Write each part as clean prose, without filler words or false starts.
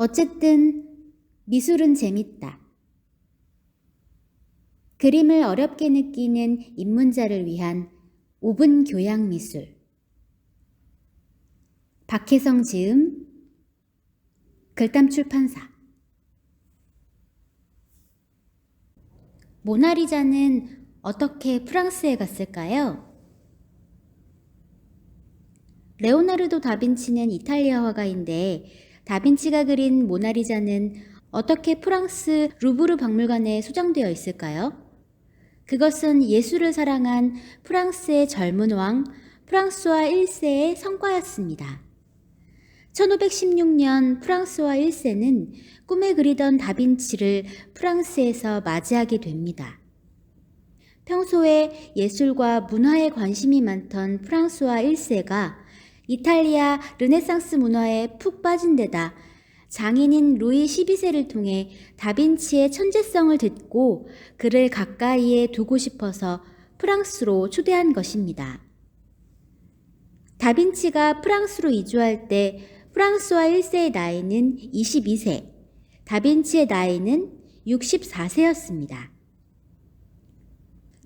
어쨌든 미술은 재밌다. 그림을 어렵게 느끼는 입문자를 위한 5분 교양 미술. 박혜성 지음, 글담 출판사. 모나리자는 어떻게 프랑스에 갔을까요? 레오나르도 다빈치는 이탈리아 화가인데 다빈치가 그린 모나리자는 어떻게 프랑스 루브르 박물관에 소장되어 있을까요? 그것은 예술을 사랑한 프랑스의 젊은 왕 프랑스와 1세의 성과였습니다. 1516년 프랑스와 1세는 꿈에 그리던 다빈치를 프랑스에서 맞이하게 됩니다. 평소에 예술과 문화에 관심이 많던 프랑스와 1세가 이탈리아 르네상스 문화에 푹 빠진 데다 장인인 루이 12세를 통해 다빈치의 천재성을 듣고 그를 가까이에 두고 싶어서 프랑스로 초대한 것입니다. 다빈치가 프랑스로 이주할 때 프랑스와 1세의 나이는 22세, 다빈치의 나이는 64세였습니다.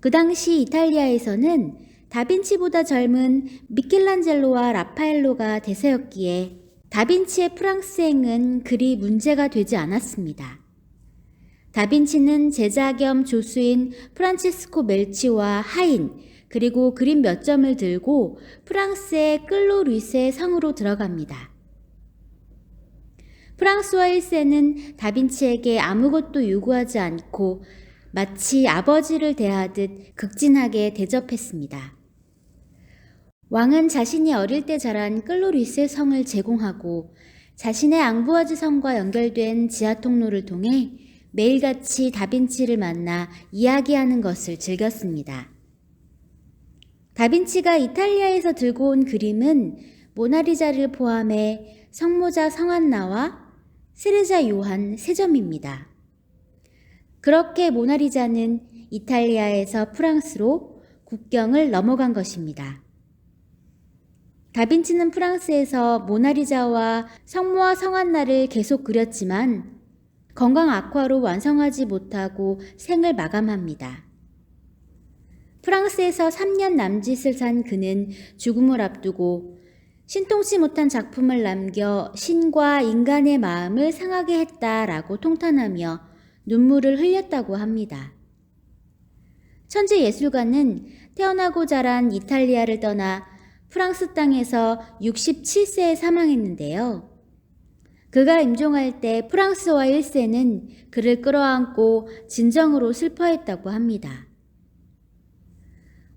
그 당시 이탈리아에서는 다빈치보다 젊은 미켈란젤로와 라파엘로가 대세였기에 다빈치의 프랑스행은 그리 문제가 되지 않았습니다. 다빈치는 제자 겸 조수인 프란체스코 멜치와 하인, 그리고 그림 몇 점을 들고 프랑스의 끌로 루이스의 성으로 들어갑니다. 프랑스와 1세는 다빈치에게 아무것도 요구하지 않고 마치 아버지를 대하듯 극진하게 대접했습니다. 왕은 자신이 어릴 때 자란 끌로 루이스의 성을 제공하고 자신의 앙부아즈 성과 연결된 지하통로를 통해 매일같이 다빈치를 만나 이야기하는 것을 즐겼습니다. 다빈치가 이탈리아에서 들고 온 그림은 모나리자를 포함해 성모자 성안나와 세레자 요한 3점입니다. 그렇게 모나리자는 이탈리아에서 프랑스로 국경을 넘어간 것입니다. 다빈치는 프랑스에서 모나리자와 성모와 성안나를 계속 그렸지만 건강 악화로 완성하지 못하고 생을 마감합니다. 프랑스에서 3년 남짓을 산 그는 죽음을 앞두고 신통치 못한 작품을 남겨 신과 인간의 마음을 상하게 했다라고 통탄하며 눈물을 흘렸다고 합니다. 천재 예술가는 태어나고 자란 이탈리아를 떠나 프랑스 땅에서 67세에 사망했는데요. 그가 임종할 때 프랑스와 1세는 그를 끌어안고 진정으로 슬퍼했다고 합니다.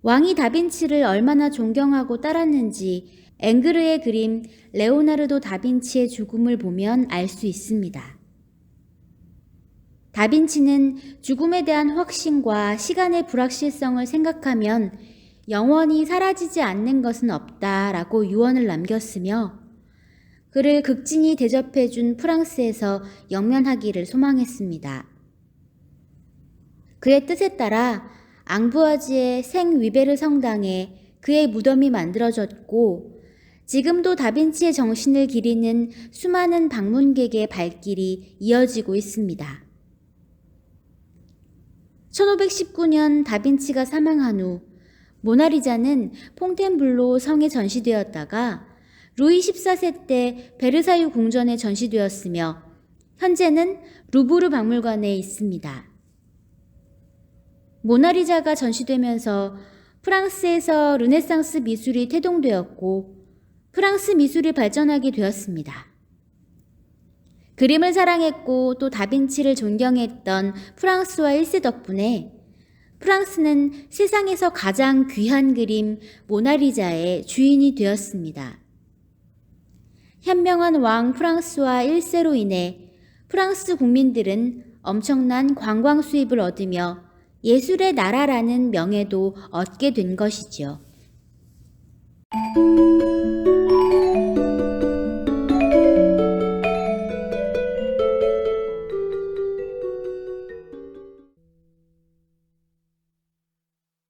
왕이 다빈치를 얼마나 존경하고 따랐는지 앵그르의 그림 레오나르도 다빈치의 죽음을 보면 알 수 있습니다. 다빈치는 죽음에 대한 확신과 시간의 불확실성을 생각하면 영원히 사라지지 않는 것은 없다라고 유언을 남겼으며 그를 극진히 대접해준 프랑스에서 영면하기를 소망했습니다. 그의 뜻에 따라 앙부아지의 생 위베르 성당에 그의 무덤이 만들어졌고 지금도 다빈치의 정신을 기리는 수많은 방문객의 발길이 이어지고 있습니다. 1519년 다빈치가 사망한 후 모나리자는 퐁텐블로 성에 전시되었다가 루이 14세 때 베르사유 궁전에 전시되었으며 현재는 루브르 박물관에 있습니다. 모나리자가 전시되면서 프랑스에서 르네상스 미술이 태동되었고 프랑스 미술이 발전하게 되었습니다. 그림을 사랑했고 또 다빈치를 존경했던 프랑스와 1세 덕분에 프랑스는 세상에서 가장 귀한 그림 모나리자의 주인이 되었습니다. 현명한 왕 프랑스와 1세로 인해 프랑스 국민들은 엄청난 관광 수입을 얻으며 예술의 나라라는 명예도 얻게 된 것이죠.